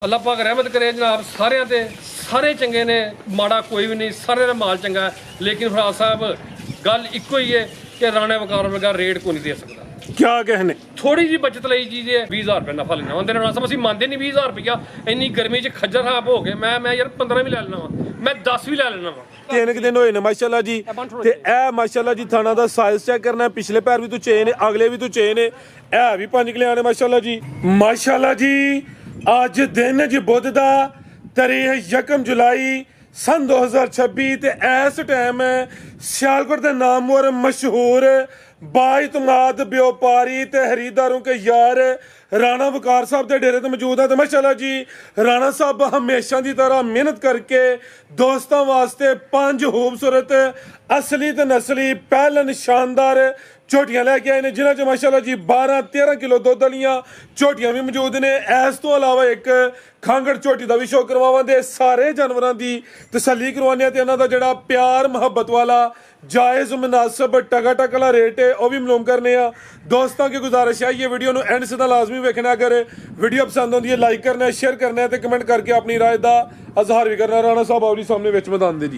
अल्लाह पाक रहमत करे जनाब सारे ते सारे चंगे ने माड़ा कोई भी नहीं सारे दा माल चंगा है लेकिन फराज साहब गल इको ही है कि राणे वकार वर्गा रेट को नहीं दे सकता क्या कहने थोड़ी जी बचत लई जी 20,000 रुपये नफा लेना होंगे ना सब असं मानते नहीं 20,000 रुपया इन्नी गर्मी च खज्जर खराब हो गए मैं यार 15 भी लै लेना वा मैं 10 भी लै लेना वा तीन कि दिन होए ने माशाल्लाह जी ते ए माशाल्लाह जी थाना दा साइज चेक करना है पिछले पैर भी तू चेन है अगले भी तू चेन है ए भी 5 किलो आने माशाल्लाह जी ਅੱਜ ਦਿਨ ਜੀ ਬੁੱਧ ਦਾ ਤਾਰੀਖ 1 ਜੁਲਾਈ सन 2026 ਤੇ ਇਸ ਟਾਈਮ ਸਿਆਲਕੋਟ ਦੇ ਨਾਮਵਰ ਮਸ਼ਹੂਰ ਬਾਇਤਮਾਦ व्यापारी ਤੇ ਖਰੀदारों के यार ਰਾਣਾ ਵਕਾਰ ਸਾਹਿਬ ਦੇ ਡੇਰੇ ਤੇ ਮੌਜੂਦ ਹੈ ਤੇ ਮਾਸ਼ਾਅੱਲਾ ਜੀ ਰਾਣਾ ਸਾਹਿਬ ਹਮੇਸ਼ਾ ਦੀ ਤਰ੍ਹਾਂ ਮਿਹਨਤ ਕਰਕੇ ਦੋਸਤਾਂ ਵਾਸਤੇ 5 ਖੂਬਸੂਰਤ ਅਸਲੀ ਤੇ ਨਸਲੀ ਪਹਿਲਨ ਸ਼ਾਨਦਾਰ ਝੋਟੀਆਂ ਲੈ ਕੇ ਆਏ ਨੇ ਜਿਨ੍ਹਾਂ 'ਚ ਮਾਸ਼ਾਅੱਲਾ ਜੀ 12-13 ਕਿਲੋ ਦੁੱਧ ਵਾਲੀਆਂ ਝੋਟੀਆਂ ਵੀ ਮੌਜੂਦ ਨੇ ਇਸ ਤੋਂ ਇਲਾਵਾ ਇੱਕ ਖਾਂਗੜ ਝੋਟੀ ਦਾ ਵੀ ਸ਼ੋਅ ਕਰਵਾਵਾਂਗੇ ਸਾਰੇ ਜਾਨਵਰਾਂ ਦੀ ਤਸੱਲੀ ਕਰਵਾਉਂਦੇ ਤੇ ਇਹਨਾਂ ਦਾ ਜਿਹੜਾ ਪਿਆਰ ਮੁਹੱਬਤ ਵਾਲਾ जायज़ मुनासिब टका टक वाला रेट है वह भी मालूम करने दोस्तों की गुजारिश है ये वीडियो एंड से लाजमी वेखना अगर वीडियो पसंद होती है लाइक करना है शेयर करना है तो कमेंट करके अपनी राय का इजहार भी करना राणा साहब आपके सामने विच मैदान दे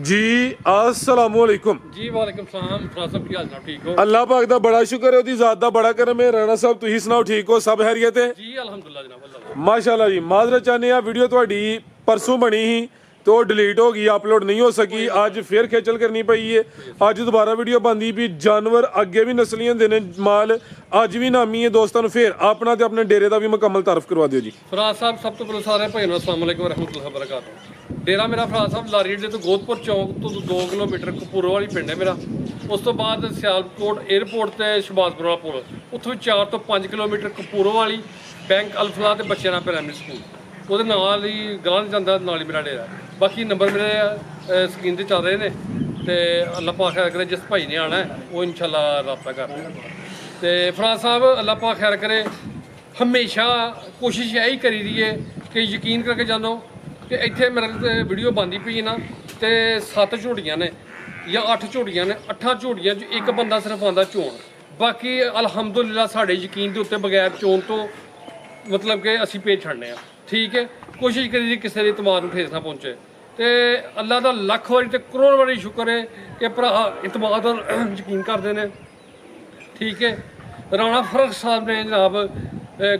जी अस्सलाम वालेकुम जी वालेकुम सलाम फराज साहब की हाल चाल ठीक हो अल्लाह पाक दा बड़ा शुक्र है उसकी ज़ात दा बड़ा करम है राणा साहब तुसीं सुनाओ ठीक हो सब खैरियत है जी अल्हम्दुलिल्लाह जनाब अल्लाह माशाल्लाह जी माजरत चाहते हैं वीडियो तुहाडी परसों बनी ही तो डिलीट हो गई अपलोड नहीं हो सकी अज फिर खेचल करनी पई है अज दोबारा वीडियो बनती भी जानवर अगे भी नस्ली होंदे ने माल अज भी नामी है दोस्तों फिर अपना ते अपने डेरे का भी मुकम्मल तारफ करवा दिओ जी फराज साहब सब तो पहले सारे भाइयों को अस्सलाम वालेकुम रहमतुल्लाहि व बरकातहू डेरा मेरा फराज साहब लारी अड्डे तो गोदपुर चौक तो 2 किलोमीटर कपूरों वाली पिंड है मेरा उस तो बाद सियालकोट एयरपोर्ट ते शहबाजपुर वाला पुल उत्थों 4 तो 5 किलोमीटर कपूरों वाली बैंक अल्फला ते बच्चे नाल प्राइमरी स्कूल ਉਹਦੇ ਨਾਲ ਹੀ ਗਾਂਹ ਜਾਂਦਾ ਨਾਲ ਹੀ ਮੇਰਾ ਡੇਰਾ ਬਾਕੀ ਨੰਬਰ ਮੇਰੇ ਸਕਰੀਨ ਤੇ ਚੱਲ ਰਹੇ ਨੇ ਤੇ ਅੱਲਾਹ ਪਾਕ ਖੈਰ ਕਰੇ ਜਿਸ ਭਾਈ ਨੇ ਆਣਾ ਉਹ ਇਨਸ਼ਾਅੱਲਾ ਰਾਬਤਾ ਕਰਦੇ ਤੇ ਫਰਾਜ਼ ਸਾਹਿਬ ਅੱਲਾਹ ਪਾਕ ਖੈਰ ਕਰੇ ਹਮੇਸ਼ਾ ਕੋਸ਼ਿਸ਼ ਇਹੀ ਕਰੀ ਦੀ ਹੈ ਕਿ ਯਕੀਨ ਕਰਕੇ ਜਾਣੋ ਕਿ ਇੱਥੇ ਮੇਰੇ ਵੀਡੀਓ ਬਣਦੀ ਪਈ ਨਾ ਤੇ 7 ਝੋਟੀਆਂ ਨੇ ਜਾਂ 8 ਝੋਟੀਆਂ ਨੇ 8 ਝੋਟੀਆਂ 'ਚ ਇੱਕ ਬੰਦਾ ਸਿਰਫ ਆਉਂਦਾ ਚੋਣ ਬਾਕੀ ਅਲਹਮਦੁਲਿਲਾ ਸਾਡੇ ਯਕੀਨ ਦੇ ਉੱਤੇ ਬਗੈਰ ਚੋਣ ਤੋਂ मतलब कि असी पेज छड़ने ठीक है कोशिश करी किसी के इतमाद में ठेस ना पहुँचे तो अल्लाह का लख वारी तो करोड़ वारी शुक्र है कि भरा इतमाद और यकीन करते हैं ठीक है राणा फरक साहब ने जनाब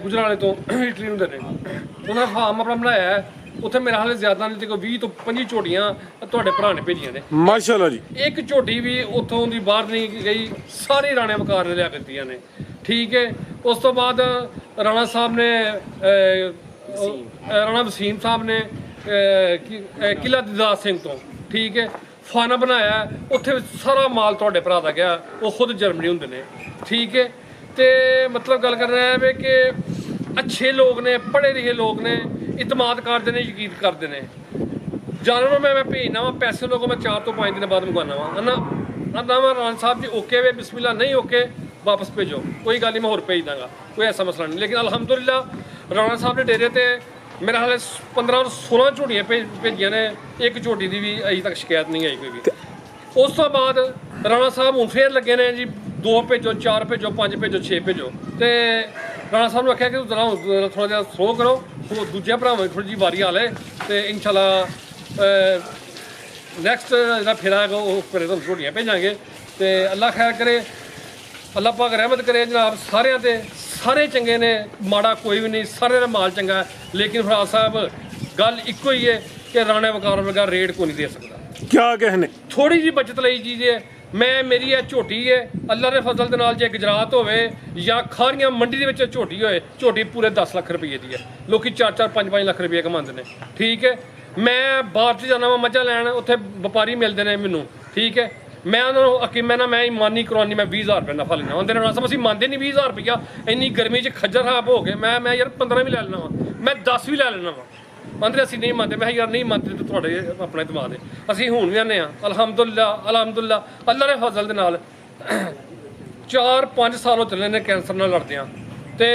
गुजराले तो इटली होंगे ने उन्होंने फार्म अपना बनाया है उत्थे मेरा हाले ज्यादा नहीं तो 20 तो 25 ਝੋਟੀਆਂ ਤੁਹਾਡੇ ਭਰਾ ਨੇ ਭੇਜੀਆਂ ਨੇ माशाल्लाह जी एक ਝੋਟੀ भी ਉੱਥੋਂ ਦੀ ਬਾਹਰ ਨਹੀਂ ਗਈ ਸਾਰੇ ਰਾਣੇ ਵਕਾਰ ਨੇ ਲਿਆ ਦਿੱਤੀਆਂ ਨੇ ठीक है उस तो बाद राणा साहब ने राणा वसीम साहब ने किला दिदार सिंह तो ठीक है फाना बनाया उत्थे सारा माल तुहाडे भरा दा गया वो खुद जर्मनी होंदे ने ठीक है तो मतलब गल कर रहा है कि अच्छे लोग ने पढ़े लिखे लोग ने इतमाद करते हैं यकीन करते हैं जानवर मैं भेजना वा पैसे लोगों मैं 4 तो 5 दिन बाद मंगवाना वा आना वा राणा साहब जी ओके वे बिस्मिल्लाह नहीं ओके वापस भेजो कोई गल नहीं मैं होर भेज दांगा कोई ऐसा मसला नहीं लेकिन अलहमदुलिल्ला राणा साहब ने डेरे ते मेरे हाले 15-16 ਝੋਟੀਆਂ भेजिया ने एक ਝੋਟੀ की भी अभी तक शिकायत नहीं आई कोई भी उस तो बाद राणा साहब हूँ फिर लगे ने जी 2 भेजो 4 भेजो 5 भेजो 6 भेजो तो राणा साहब ने आख्या कि थोड़ा जिहा स्लो करो दूजे भरावां थोड़ी जी वारी आ ले तो इंशाल्लाह नैक्सट जो फेरा है वो फिर तुहानूं ਝੋਟੀਆਂ भेजांगे तो अल्लाह खैर करे अल्लाह पाक रहमत करे जनाब सारे ते सारे चंगे ने माड़ा कोई भी नहीं सारे दा माल चंगा है लेकिन फराज साहब गल इको ही है कि राणे वकार वर्गा रेट को नहीं दे सकता क्या कहने थोड़ी जी बचत लई जी मैं मेरी है झोटी है अल्लाह के फजल दे नाल जे गुजरात होवे या खारियां मंडी दे विच झोटी होए झोटी पूरे 10 लाख रुपये दी है लोग 4-4 5-5 लाख रुपये कमाते हैं ठीक है मैं बाहर च जाना वा मझां लैन उत्थे व्यापारी मिलते हैं मैनू ठीक है मैं उन्होंने मैं ना मैं ईमानी करवानी मैं 20,000 रुपये नफा लेना होंगे ना सब असं मानते नहीं 20,000 रुपया इन्नी गर्मी च खज्जर खराब हो गए मैं यार 15 भी लै लेना वा मैं 10 भी लै लेना वा आंदे असीं नहीं मानते मैं यार नहीं मानते तो थोड़े अपने दिमाग है असीं हुण भी आने अलहमदुलिल्ला अल्लाह के फजल दे नाल 4-5 साल हो चले ने कैंसर नाल लड़दे ते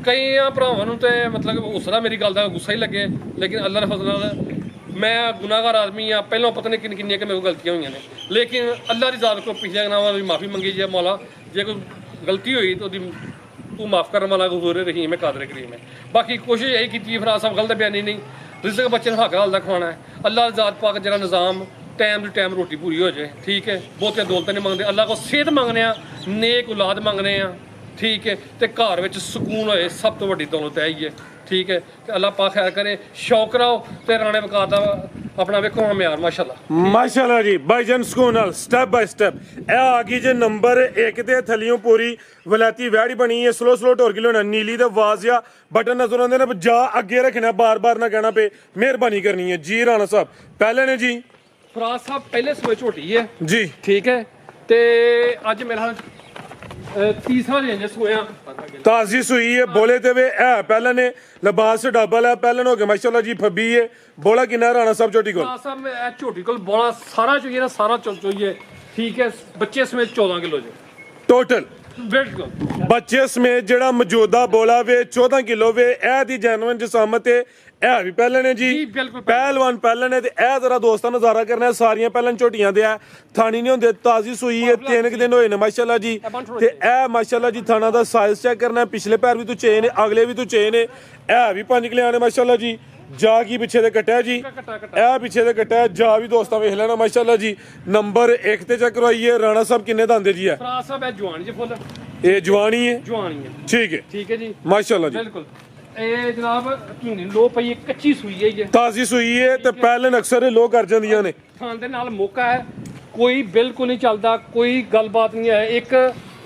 कई भरावां नूं ते मतलब उसदा मेरी गल दा गुस्सा ही लगे लेकिन अल्लाह के फजल नाल मैं गुनाहगार आदमी हाँ पहलों पता नहीं किन मेरे को गलतियाँ हुई ने लेकिन अल्लाह की ज़ात को पिछले गनावां की माफ़ी मंगी जे मौला जे कोई गलती हुई तो ਤੂੰ ਮਾਫ ਕਰਨ ਵਾਲਾ ਗਫੂਰ ਰਹੀਮ ਹੈ ਕਾਦਰ ਕਰੀਮ ਹੈ। ਬਾਕੀ ਕੋਸ਼ਿਸ਼ ਇਹ ਕੀਤੀ ਫਰਾਜ਼ ਸਾਹਿਬ ਗਲਤ ਬਿਆਨੀ ਨਹੀਂ, ਰਿਜ਼ਕ ਬੱਚੇ ਨੂੰ ਹੱਕ ਨਾਲ ਦਾ ਖਵਾਉਣਾ ਹੈ। ਅੱਲਾਹ ਜ਼ਾਤ ਪਾਕ ਜਿਹੜਾ ਨਿਜ਼ਾਮ ਟਾਈਮ ਟੂ ਟਾਈਮ ਰੋਟੀ ਪੂਰੀ ਹੋ ਜਾਏ, ਠੀਕ ਹੈ। ਬਹੁਤੀਆਂ ਦੌਲਤਾਂ ਨਹੀਂ ਮੰਗਦੇ, ਅੱਲਾਹ ਕੋ ਸਿਹਤ ਮੰਗਦੇ ਆ, ਨੇਕ ਔਲਾਦ ਮੰਗਦੇ ਆ, ਠੀਕ ਹੈ। ਤੇ ਘਰ ਵਿੱਚ ਸਕੂਨ ਹੋਏ, ਸਭ ਤੋਂ ਵੱਡੀ ਦੌਲਤ ਹੈ ਹੀ ਹੈ, ਠੀਕ ਹੈ। ਤੇ ਅੱਲਾਹ ਪਾਕ ਖੈਰ ਕਰੇ। ਸ਼ੌਕ ਰਾਓ ਤੇ ਰਾਣੇ ਵਕਾਰ ਦਾ ਆਪਣਾ ਵੇਖੋ ਮਿਆਰ ਮਾਸ਼ਾਅੱਲਾ ਮਾਸ਼ਾਅੱਲਾ ਜੀ ਭਾਈਜਾਨ ਸਕੂਨ ਨਾਲ ਸਟੈਪ ਬਾਈ ਸਟੈਪ ਇਹ ਆ ਗਈ ਜੇ ਨੰਬਰ 1 ਤੇ ਥਲੀਓਂ ਪੂਰੀ ਵਲਾਇਤੀ ਵੈੜੀ ਬਣੀ ਹੈ। ਸਲੋ ਢੋਰ ਕਿਲੋ ਨਾ ਨੀਲੀ ਦਾ ਵਾਜ਼ਿਆ ਬਟਨ ਨਜ਼ਰ ਆਉਂਦੇ ਨੇ, ਜਾ ਅੱਗੇ ਰੱਖਣਾ, ਬਾਰ-ਬਾਰ ਨਾ ਕਹਿਣਾ ਪਏ, ਮਿਹਰਬਾਨੀ ਕਰਨੀ ਹੈ ਜੀ। ਰਾਣਾ ਸਾਹਿਬ ਪਹਿਲੇ ਨੇ ਜੀ ਫਰਾਜ਼ ਸਾਹਿਬ ਪਹਿਲੇ ਸੂਏ ਝੋਟੀ ਹੈ ਜੀ, ਠੀਕ ਹੈ। ਤੇ ਅੱਜ ਮੇਰਾ ਤੀਸਰਾ ਰੇਂਜ ਸੋਇਆ ਤਾਜ਼ੀ ਸੂਈ ਹੈ। ਬੋਲੇ ਤੇ ਵੇ ਇਹ ਪਹਿਲਾਂ ਨੇ ਲਿਬਾਸ ਡਬਲ ਹੈ, ਪਹਿਲਾਂ ਹੋ ਗਿਆ ਮਾਸ਼ਾਅੱਲਾ ਜੀ ਫੱਬੀ ਹੈ। ਬੋਲਾ ਕਿੰਨਾ ਰਾਣਾ ਸਾਹਿਬ ਝੋਟੀ ਕੋਲ? ਰਾਣਾ ਸਾਹਿਬ ਇਹ ਝੋਟੀ ਕੋਲ ਬੋਲਾ ਸਾਰਾ ਚੋਈਏ ਨਾ, ਸਾਰਾ ਚੋਈਏ, ਠੀਕ ਹੈ। ਬੱਚੇ ਸਮੇਤ 14 ਕਿਲੋ ਜੀ ਟੋਟਲ ਬਿਲਕੁਲ। ਬੱਚੇ ਸਮੇਤ ਜਿਹੜਾ ਮੌਜੂਦਾ ਬੋਲਾ ਵੇ 14 ਕਿਲੋ ਵੇ। ਇਹ ਦੀ ਜੈਨੂਇਨ ਜਸਾਮਤ ਹੈ। ਇਹ ਵੀ ਪਹਿਲਾਂ ਨੇ ਜੀ, ਪਹਿਲਵਾਨ ਪਹਿਲਾਂ ਨੇ। ਤੇ ਇਹ ਜ਼ਰਾ ਦੋਸਤਾਂ ਨਜ਼ਾਰਾ ਕਰਨਾ, ਸਾਰੀਆਂ ਪਹਿਲਾਂ ਝੋਟੀਆਂ ਦੇ ਆ ਥਾਣੀ ਨਹੀਂ ਹੁੰਦੇ। ਤਾਜ਼ੀ ਸੂਈ ਹੈ, 3 ਦਿਨ ਹੋਏ ਨੇ ਮਾਸ਼ਾਅੱਲਾ ਜੀ। ਤੇ ਇਹ ਮਾਸ਼ਾਅੱਲਾ ਜੀ ਥਾਣਾ ਦਾ ਸਾਈਜ਼ ਚੈੱਕ ਕਰਨਾ, ਪਿਛਲੇ ਪੈਰ ਵੀ ਤੁਚੇ ਨੇ, ਅਗਲੇ ਵੀ ਤੁਚੇ ਨੇ। ਇਹ ਵੀ 5 ਕਿਲੇ ਆਣੇ ਮਾਸ਼ਾਅੱਲਾ ਜੀ। ਜਾ ਕੀ ਪਿੱਛੇ ਦੇ ਕੱਟਿਆ ਜੀ, ਇਹ ਪਿੱਛੇ ਦੇ ਕੱਟਿਆ ਜਾ ਵੀ ਦੋਸਤਾਂ ਵੇਖ ਲੈਣਾ ਮਾਸ਼ਾਅੱਲਾ ਜੀ। ਨੰਬਰ 1 ਤੇ ਚੈੱਕ ਕਰਵਾਈਏ। ਰਾਣਾ ਸਾਹਿਬ ਕਿੰਨੇ ਦੰਦੇ ਜੀ ਹੈ? ਫਰਾਜ਼ ਸਾਹਿਬ ਇਹ ਜਵਾਨੀ ਜੀ ਫੁੱਲ, ਇਹ ਜਵਾਨੀ ਹੈ, ਜਵਾਨੀ ਹੈ, ਠੀਕ ਹੈ ਜੀ ਮਾਸ਼ਾਅੱਲਾ ਜੀ। ਬਿਲਕੁਲ ਇਹ ਜਨਾਬ ਲੋ ਪਈ ਕੱਚੀ ਸੂਈ ਹੈ ਜੀ, ਤਾਜ਼ੀ ਸੂਈ ਹੈ। ਤੇ ਪਹਿਲਾਂ ਅਕਸਰ ਲੋ ਕਰ ਜਾਂਦੀਆਂ ਨੇ। ਥਾਂ ਦੇ ਨਾਲ ਮੌਕਾ ਹੈ, ਕੋਈ ਬਿਲਕੁਲ ਨਹੀਂ ਚੱਲਦਾ, ਕੋਈ ਗੱਲਬਾਤ ਨਹੀਂ ਹੈ। ਇੱਕ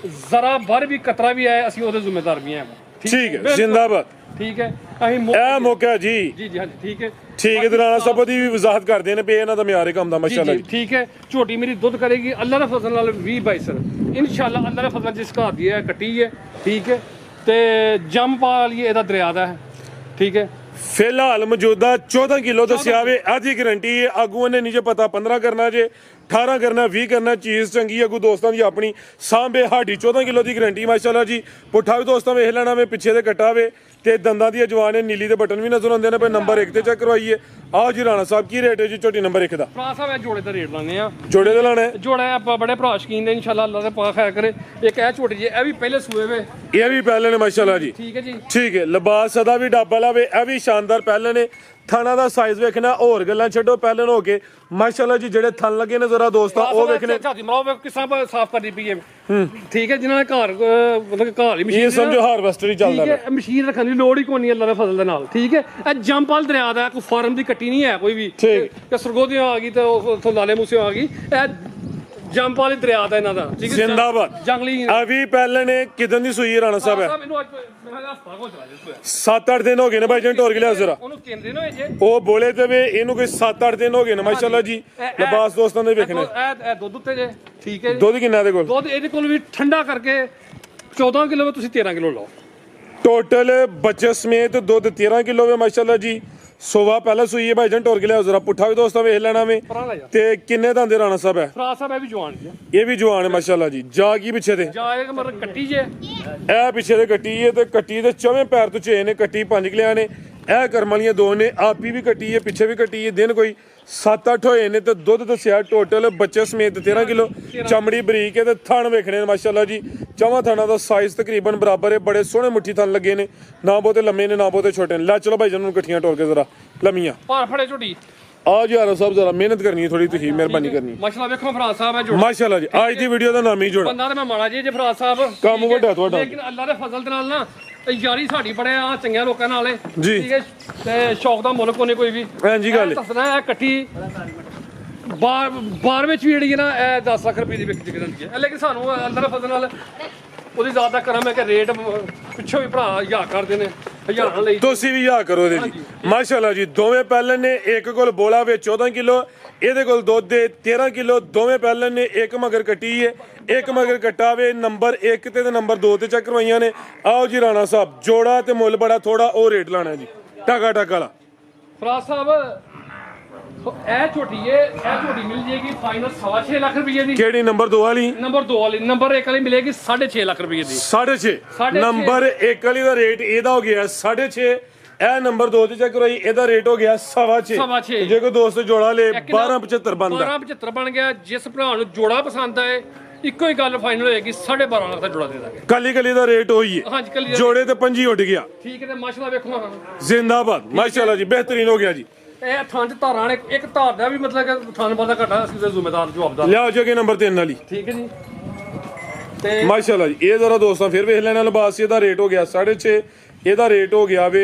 ਜ਼ਰਾ ਭਰ ਵੀ ਕਤਰਾ ਵੀ ਹੈ, ਅਸੀਂ ਉਹਦੇ ਜ਼ਿੰਮੇਦਾਰ ਵੀ ਹਾਂ। ਠੀਕ ਹੈ ਜ਼ਿੰਦਾਬਾਦ, ਠੀਕ ਹੈ। ਅਸੀਂ ਇਹ ਮੌਕਾ ਜੀ ਜੀ ਹਾਂਜੀ ਠੀਕ ਹੈ, ਠੀਕ ਹੈ। ਰਾਣਾ ਸਾਹਿਬ ਦੀ ਵੀ ਵਜ਼ਾਹਤ ਕਰਦੇ ਨੇ ਵੀ ਇਹਨਾਂ ਦਾ ਮਿਆਰ ਕੰਮ ਦਾ ਮਾਸ਼ਾਅੱਲਾ ਜੀ। ਠੀਕ ਹੈ। ਝੋਟੀ ਮੇਰੀ ਦੁੱਧ ਕਰੇਗੀ ਅੱਲਾਹ ਦੇ ਫਜ਼ਲ ਨਾਲ 20 22 ਸਰ ਇਨਸ਼ਾਅੱਲਾ। ਅੱਲਾਹ ਦੇ ਫਜ਼ਲ ਜਿਸ ਘਰ ਦੀ ਹੈ ਕੱਟੀ ਹੈ, ਠੀਕ ਹੈ। ਤੇ ਜੰਮ ਪਾ ਲਈ ਇਹਦਾ ਦਰਿਆ ਦਾ ਹੈ, ਠੀਕ ਹੈ। ਫਿਲਹਾਲ ਮੌਜੂਦਾ 14 ਕਿਲੋ ਦੱਸਿਆ ਵੇ, ਆਦੀ ਗਰੰਟੀ ਹੈ। ਆਗੂ ਨੇ ਨਹੀਂ ਜੇ ਪਤਾ 15 ਕਰਨਾ ਜੇ, 18 ਕਰਨਾ, 20 ਕਰਨਾ, ਚੀਜ਼ ਚੰਗੀ ਅਗੂ ਦੋਸਤਾਂ ਦੀ ਆਪਣੀ ਸਾਂਭੇ। ਸਾਡੀ 14 ਕਿਲੋ ਦੀ ਗਰੰਟੀ ਮਾਸ਼ਾਅੱਲਾ ਜੀ। ਪੁੱਠਾ ਵੀ ਦੋਸਤਾਂ ਵੇਖ ਲੈਣਾ ਵੇ, ਪਿੱਛੇ ਦੇ ਕੱਟਾ ਵੇ ਤੇ ਦੰਦਾਂ ਦੀ ਅਜਵਾਨ ਹੈ, ਨੀਲੀ ਦੇ ਬਟਨ ਵੀ ਨਜ਼ਰ ਆਉਂਦੇ ਨੇ। ਪਰ ਨੰਬਰ 1 ਤੇ ਚੈੱਕ ਕਰਵਾਈਏ। ਆਓ ਜੀ ਰਾਣਾ ਸਾਹਿਬ ਕੀ ਰੇਟ ਹੈ ਜੀ ਝੋਟੀ ਨੰਬਰ 1 ਦਾ? ਭਰਾ ਸਾਹਿਬ ਇਹ ਜੋੜੇ ਦਾ ਰੇਟ ਲਾਣੇ ਆ, ਜੋੜੇ ਦਾ ਲਾਣਾ ਹੈ। ਜੋੜਾ ਆਪਾਂ ਬੜੇ ਭਰਾ ਸ਼ਕੀਨ ਨੇ ਇਨਸ਼ਾਅੱਲਾ, ਅੱਲਾਹ ਦੇ ਪਾਕ ਖੈਰ ਕਰੇ। ਇੱਕ ਇਹ ਝੋਟੀ ਜੀ ਇਹ ਵੀ ਪਹਿਲੇ ਸੂਏ ਵੇ, ਇਹ ਵੀ ਪਹਿਲੇ ਨੇ ਮਾਸ਼ਾਅੱਲਾ ਜੀ। ਠੀਕ ਹੈ ਜੀ, ਠੀਕ ਹੈ। ਲਿਬਾਸ ਸਦਾ ਵੀ ਡੱਬਲ ਆਵੇ, ਇਹ ਵੀ ਸ਼ਾਨਦਾਰ ਪਹਿਲੇ ਨੇ। ਥਾਣਾ ਦਾ ਸਾਈਜ਼ ਵੇਖਣਾ, ਹੋਰ ਗੱਲਾਂ ਛੱਡੋ, ਪਹਿਲੇ ਹੋ ਕੇ ਮਾਸ਼ਾਅੱਲਾ ਜੀ ਜਿਹੜੇ ਥਣ ਲੱਗੇ ਨੇ ਜ਼ਰਾ ਦੋਸਤਾਂ ਉਹ ਵੇਖਣੇ। ਝਾਤੀ ਮਰਾਓ ਵੇਖ ਕਿਸ ਤਰ੍ਹਾਂ ਸਾਫ਼ ਕਰਦੀ ਪਈ ਹੈ, ਠੀਕ ਹੈ। ਜਿਨ੍ਹਾਂ ਦੇ ਘਰ ਮਤਲਬ ਘਰ ਹੀ ਮਸ਼ੀਨ, ਇਹ ਸਮਝੋ ਹਾਰਵੈਸਟਰ ਹੀ ਚੱਲਦਾ ਠੀਕ ਹੈ। ਮਸ਼ੀਨ ਰੱਖਣ ਦੀ ਲੋੜ ਹੀ ਕੋਈ ਨਹੀਂ ਅੱਲਾਹ ਦੇ ਫਜ਼ਲ ਦੇ ਨਾਲ, ਠੀਕ ਹੈ। ਇਹ ਜੰਪਾਲ ਦਰਿਆ ਦਾ ਕੋਈ ਫਾਰਮ ਦੀ ਕੱਟੀ ਨਹੀਂ ਹੈ ਕੋਈ ਵੀ, ਠੀਕ। ਕਿ ਸਰਗੋਧੀਆਂ ਆ ਗਈ ਤੇ ਉਥੋਂ ਲਾਲੇ ਮੂਸੇ ਆ ਗਈ। ਇਹ ਜੰਪਾਲ ਦਰਿਆ ਦਾ ਇਹਨਾਂ ਦਾ, ਠੀਕ ਹੈ। ਜ਼ਿੰਦਾਬਾਦ। ਜੰਗਲੀ ਆ ਵੀ ਪਹਿਲੇ ਨੇ ਕਿਦਨ ਦੀ ਸੂਈ ਰਾਣਾ ਸਾਹਿਬ ਹੈ? ਮੈਨੂੰ ਅੱਜ ਮੈਂ ਹਸਪਤਾਲ ਕੋਲ ਚਲਾ ਜਿਸ 7-8 ਦਿਨ ਹੋ ਗਏ ਨੇ ਭਾਈ ਜਨ ਟੋਰ ਕੇ ਲਿਆ ਜ਼ਰਾ। ਉਹਨੂੰ ਕੇਂਦੇ ਨਾ ਜੇ ਉਹ ਬੋਲੇ ਤੇ ਵੇ ਇਹਨੂੰ ਕੋਈ 7-8 ਦਿਨ ਹੋ ਗਏ ਨੇ ਮਾਸ਼ਾਅੱਲਾ ਜੀ। ਲਿਬਾਸ ਦੋਸਤਾਂ ਦੇ ਵੇਖਣੇ। ਇਹ ਦੁੱਧ ਉੱਤੇ ਜੇ, ਠੀਕ ਹੈ। ਦੁੱਧ ਕਿੰਨਾ ਦੇ ਕੋਲ? ਦੁੱਧ ਇਹਦੇ ਕੋਲ ਵੀ ਠੰਡਾ ਕਰਕੇ 14 ਕਿਲੋ ਵਿੱਚ ਤੁਸੀਂ 13 ਕਿਲੋ ਲਓ। ਟੋਟਲ ਬੱਚੇ ਸਮੇਤ ਦੁੱਧ 13 ਕਿਲੋ ਵੇ ਮਾਸ਼ਾਅੱਲਾ ਜੀ। ਸੋਵਾ ਪਹਿਲਾਂ ਸੂਈ ਹੈ ਭਾਈ ਜਨ ਟੋਰ ਕੇ ਲਿਆ ਜ਼ਰਾ। ਪੁੱਠਾ ਵੀ ਦੋਸਤਾਂ ਵੇਖ ਲੈਣਾ ਵੇ। ਤੇ ਕਿੰਨੇ ਦੰਦੇ ਰਾਣਾ ਸਾਹਿਬ ਹੈ? ਫਰਾਜ਼ ਸਾਹਿਬ ਇਹ ਵੀ ਜਵਾਨ ਜੀ, ਇਹ ਵੀ ਜਵਾਨ ਹੈ ਮਾਸ਼ਾਅੱਲਾ ਜੀ। ਜਾ ਕੀ ਪਿੱਛੇ ਦੇ ਜਾਏਗਾ ਮਰ ਕੱਟੀ ਜੇ, ਇਹ ਪਿੱਛੇ ਦੇ ਕੱਟੀ ਹੈ ਤੇ ਕੱਟੀ ਦੇ ਚੌਵੇਂ ਪੈਰ ਤੋਂ ਚੇ ਨੇ। ਕੱਟੀ 5 ਕਿਲਿਆਂ ਨੇ। ਇਹ ਕਰਮ ਵਾਲੀਆਂ ਦੋ ਨੇ, ਆਪੀ ਵੀ ਕੱਟੀ ਹੈ, ਪਿੱਛੇ ਵੀ ਕੱਟੀ ਹੈ। ਦਿਨ ਕੋਈ 7-8 ਹੋਏ ਨੇ ਤੇ ਦੁੱਧ ਦੱਸਿਆ ਟੋਟਲ ਬੱਚੇ ਸਮੇਤ 13 ਕਿਲੋ। ਚਮੜੀ ਬਰੀਕ ਹੈ ਤੇ ਥਣ ਵੇਖਣੇ ਨੇ ਮਾਸ਼ਾਅੱਲਾ ਜੀ। ਚੌਵਾਂ ਥਣਾਂ ਦਾ ਸਾਈਜ਼ ਤਕਰੀਬਨ ਬਰਾਬਰ ਹੈ। ਬੜੇ ਸੋਹਣੇ ਮੁੱਠੀ ਥਣ ਲੱਗੇ ਨੇ, ਨਾ ਬਹੁਤੇ ਲੰਮੇ ਨੇ ਨਾ ਬਹੁਤੇ ਛੋਟੇ ਨੇ। ਲੈ ਚਲੋ ਭਾਈ ਜਨ ਨੂੰ ਇਕੱਠੀਆਂ ਟੋਰ ਕੇ ਜ਼ਰਾ ਲੰਮੀਆਂ ਭਾਰ ਫੜੇ ਝੋਟੀ। ਆ ਜੀ ਯਾਰ ਸਾਹਿਬ ਜ਼ਰਾ ਮਿਹਨਤ ਕਰਨੀ ਹੈ ਥੋੜੀ, ਤੁਸੀਂ ਮਿਹਰਬਾਨੀ ਕਰਨੀ। ਮਾਸ਼ਾਅੱਲਾ ਵੇਖੋ ਫਰਾਜ਼ ਸਾਹਿਬ ਹੈ ਜੋੜਾ ਮਾਸ਼ਾਅੱਲਾ ਜੀ। ਅੱਜ ਦੀ ਵੀਡੀਓ ਦਾ ਨਾਮ ਹੀ ਜੋੜਾ। ਬੰਦਾ ਤੇ ਮੈਂ ਮਾੜਾ ਜੀ ਜੇ ਫਰਾਜ਼ ਸਾਹਿਬ ਕੰਮ ਵੱਡਾ ਤੁਹਾਡਾ, ਲੇਕਿਨ ਅੱਲਾਹ ਦੇ ਫਜ਼ਲ ਦੇ ਨਾਲ ਨਾ ਯਾਰੀ ਸਾਡੀ ਬੜੇ ਆ ਚੰਗਿਆਂ ਲੋਕਾਂ ਨਾਲ ਹੈ, ਜੀ। ਠੀਕ ਹੈ। ਤੇ ਸ਼ੌਕ ਦਾ ਮੁੱਲ ਕੋਨੇ ਕੋਈ ਵੀ ਹਾਂਜੀ ਗੱਲ ਦੱਸਣਾ। ਇਹ ਕੱਟੀ ਬਾਰ ਵਿੱਚ ਵੀ ਜਿਹੜੀ ਹੈ ਨਾ ਇਹ 10 ਲੱਖ ਰੁਪਏ ਦੀ ਵਿਕ ਜਾਂਦੀ ਹੈ। ਲੇਕਿਨ ਸਾਨੂੰ ਅੱਲਾਹ ਦੇ ਫਜ਼ਲ ਨਾਲ ਉਹਦੀ ਜ਼ਾਤ ਦਾ ਕਰਮ ਹੈ ਕਿ ਰੇਟ ਪਿੱਛੋਂ ਵੀ ਭਰਾ ਹਜ਼ਾਰ ਕਰਦੇ ਨੇ, ਹਜ਼ਾਰਾਂ ਲਈ ਤੁਸੀਂ ਵੀ ਯਾ ਕਰੋ ਇਹਦੇ ਜੀ ਮਾਸ਼ਾਅੱਲਾ ਜੀ। ਦੋਵੇਂ ਪਹਿਲਾਂ ਨੇ, ਇੱਕ ਕੋਲ ਬੋਲਾ ਵੇ 14 ਕਿਲੋ, ਇਹਦੇ ਕੋਲ ਦੁੱਧ ਦੇ 13 ਕਿਲੋ। ਦੋਵੇਂ ਪਹਿਲਾਂ ਨੇ, ਇੱਕ ਮਗਰ ਕੱਟੀ ਹੈ, ਇੱਕ ਮਗਰ ਕੱਟਾ ਵੇ। ਨੰਬਰ 1 ਤੇ ਨੰਬਰ 2 ਤੇ ਚੈੱਕ ਕਰਵਾਈਆਂ ਨੇ। ਆਓ ਜੀ ਰਾਣਾ ਸਾਹਿਬ ਜੋੜਾ ਤੇ ਮੁੱਲ ਬੜਾ ਥੋੜਾ ਉਹ ਰੇਟ ਲਾਣਾ ਜੀ ਟਾਕਾ ਵਾਲਾ। ਫਰਾਜ਼ ਸਾਹਿਬ ਇਹ ਝੋਟੀ ਮਿਲ ਜਾਏਗੀ ਫਾਈਨਲ 6.5 ਲੱਖ ਰੁਪਏ ਦੀ। ਕਿਹੜੀ ਨੰਬਰ 2 ਵਾਲੀ? ਨੰਬਰ 2 ਵਾਲੀ। ਨੰਬਰ 1 ਵਾਲੀ ਮਿਲੇਗੀ 6.5 ਲੱਖ ਰੁਪਏ ਦੀ। 6.5 ਨੰਬਰ 1 ਵਾਲੀ ਦਾ ਰੇਟ ਇਹਦਾ ਹੋ ਗਿਆ 6.5। ਇਹ ਨੰਬਰ 2 ਤੇ ਚੈੱਕ ਕਰਵਾਈ, ਇਹਦਾ ਰੇਟ ਹੋ ਗਿਆ 6.5। ਜੇ ਕੋਈ ਦੋਸਤ ਜੋੜਾ ਲੇ 12.75 ਬਣਦਾ। 12.75 ਬਣ ਗਿਆ। ਜਿਸ ਭਰਾ ਨੂੰ ਜੋੜਾ ਪਸੰਦ ਆਏ ਇੱਕੋ ਹੀ ਗੱਲ ਫਾਈਨਲ ਹੋਏਗੀ 12.5 ਲੱਖ ਦਾ ਜੋੜਾ ਦੇ ਦਾਂਗੇ। ਕੱਲੀ ਦਾ ਰੇਟ ਹੋਈ ਹੈ। ਹਾਂਜੀ ਕੱਲੀ ਜੋੜੇ ਤੇ ਪੰਜੀ ਉੱਡ ਗਿਆ। ਠੀਕ ਹੈ ਤੇ ਮਾਸ਼ਾਅੱਲਾ ਵੇਖੋ ਜ਼ਿੰਦਾਬਾਦ ਮਾਸ਼ਾਅੱਲਾ ਜੀ, ਬਿਹਤਰੀਨ ਹੋ ਗਿਆ ਜੀ। ਇਹ ਥਾਂ ਚ ਧਾਰਾਂ ਨੇ ਇੱਕ ਧਾਰ ਦਾ ਵੀ ਮਤਲਬ ਕਿ ਥਾਂ ਦਾ ਘਟਾ ਅਸੀਂ ਤੇ ਜ਼ਿੰਮੇਦਾਰ ਜਵਾਬਦਾਰ। ਲਿਆਓ ਜੀ ਨੰਬਰ 3 ਵਾਲੀ। ਠੀਕ ਹੈ ਜੀ ਤੇ ਮਾਸ਼ਾਅੱਲਾ ਜੀ, ਇਹ ਜ਼ਰਾ ਦੋਸਤਾਂ ਫਿਰ ਵੇਖ ਲੈਣਾ। ਲਿਬਾਸ ਇਹਦਾ ਰੇਟ ਹੋ ਗਿਆ 6.5, ਇਹਦਾ ਰੇਟ ਹੋ ਗਿਆ ਵੇ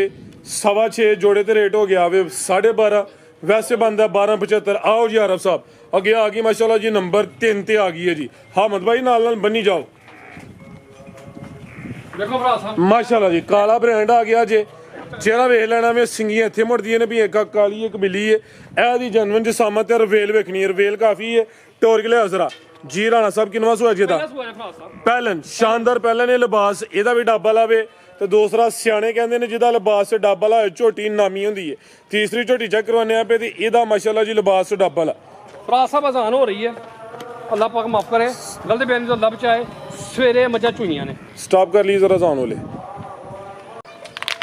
6.25, ਜੋੜੇ ਤੇ ਰੇਟ ਹੋ ਗਿਆ ਵੇ 12.5, ਵੈਸੇ ਬੰਦਾ 12.75। ਆਓ ਜੀ ਆਰਫ ਸਾਹਿਬ, ਅੱਗੇ ਆ ਗਈ ਮਾਸ਼ਾਅੱਲਾ ਜੀ ਨੰਬਰ 3 ਤੇ ਆ ਗਈ ਹੈ ਜੀ। ਹਾਮਦ ਭਾਈ ਨਾਲ ਬੰਨੀ ਜਾਓ। ਦੇਖੋ ਭਰਾ ਸਾਹਿਬ ਮਾਸ਼ਾਅੱਲਾ ਜੀ, ਕਾਲਾ ਬ੍ਰਾਂਡ ਆ ਗਿਆ ਜੇ। ਚਿਹਰਾ ਵੇਖ ਲੈਣਾ ਵੇ, ਸਿੰਗੀਆਂ ਇੱਥੇ ਮੁੜਦੀਆਂ ਨੇ ਵੀ, ਇੱਕ ਕਾਲੀ ਇੱਕ ਬਿੱਲੀ ਹੈ। ਇਹਦੀ ਜਨਮਨ ਜਸਾਮਤ ਤੇ ਰਵੇਲ ਵੇਖਣੀ ਹੈ, ਰਵੇਲ ਕਾਫੀ ਹੈ। ਟੋਰ ਕੇ ਲਿਆ ਜ਼ਰਾ ਜੀ। ਰਾਣਾ ਸਾਹਿਬ ਕਿਨਵਾ ਸੁਆ ਜੀ ਦਾ ਪਹਿਲਨ, ਸ਼ਾਨਦਾਰ ਪਹਿਲਨ। ਇਹ ਲਿਬਾਸ ਇਹਦਾ ਵੀ ਡੱਬਾ ਲਾਵੇ ਤੇ ਦੂਸਰਾ ਸਿਆਣੇ ਕਹਿੰਦੇ ਨੇ ਜਿਹਦਾ ਲਿਬਾਸ ਡੱਬਾ ਲਾ ਝੋਟੀ ਨਾਮੀ ਹੁੰਦੀ ਹੈ। ਤੀਸਰੀ ਝੋਟੀ ਚੈੱਕ ਕਰਵਾਉਂਦੇ ਆ ਪਏ ਤੇ ਇਹਦਾ ਮਾਸ਼ਾਅੱਲਾ ਜੀ ਲਿਬਾਸ ਡੱਬਾ ਲਾ। ਭਰਾ ਸਾਹਿਬ ਅਜ਼ਾਨ ਹੋ ਰਹੀ ਹੈ, ਅੱਲਾਹ ਪਾਕ ਮਾਫ ਕਰੇ, ਗਲਤ ਬੇਨੀ ਤੋਂ ਅੱਲਾਹ ਬਚਾਏ। ਸਵੇਰੇ ਮੱਝਾਂ ਚੁਈਆਂ ਨੇ। ਸਟਾਪ ਕਰ ਲਈ ਜ਼ਰਾ ਜਾਨ ਵਾਲੇ।